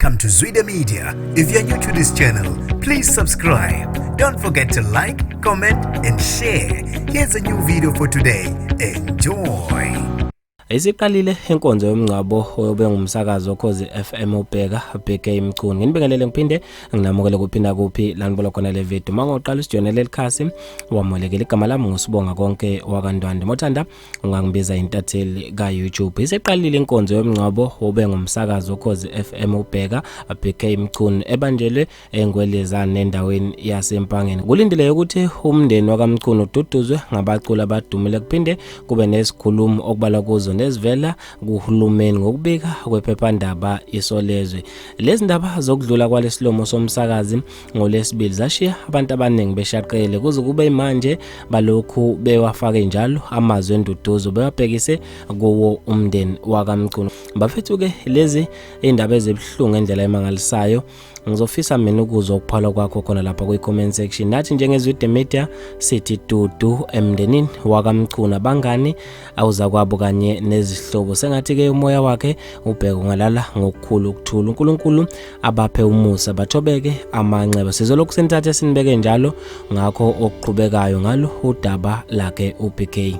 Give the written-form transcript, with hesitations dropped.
Welcome to Zwida Media. If you're new to this channel, please subscribe. Don't forget to like, comment, and share. Here's a new video for today. Enjoy. Isiqalile inkonzo yomncwabo obengumsakazi woKhozi FM Bheka Mchunu. Nginibingelele ngiphinde nginamukele kuphinda kuphi la nibona khona le video. Mangoqala usijonele lekhasi wamolekela igama lami ngusibonga konke wakandwande. Mothanda ungangibiza intatheli ka YouTube. Isiqalile inkonzo yomncwabo obengumsakazi woKhozi FM Bheka Mchunu ebanjelwe engwelezane endaweni yaseMpangeni. Kulindile ukuthi umndeni wakaMchunu ududuzwe ngabaculi abadumile kuphinde kube nesikhulumo okubala kuzo nezivela kuhulumeni ngokubika kwephephandaba isolezwe. Lezi ndaba zokudlula kwalesilomo somsakazi ngolesibili zashiya abantu abaningi beshaqele kuze kube manje balokhu bewafake njalo amazwi enduduzo bewabhekise kuwo umndeni wakaMchunu. Bafethu ke lezi indaba ezibhlungu endlela emangalisayo ngizofisa mina ukuzwa ukuphala kwakho khona lapha kwi-comment section. Nathi njengezwide media sithi dudu emndenini wakaMchunu abangani awuza kwabo kanye nezihlobo. Sengathi ke umoya wakhe ubheka ungalala ngokukhulu ukuthula. uNkulunkulu abaphe umusa bathobeke amanxeba. Sizolokhu sentathe sinibeke njalo ngakho okuqhubekayo ngalo udaba lakhe uBK.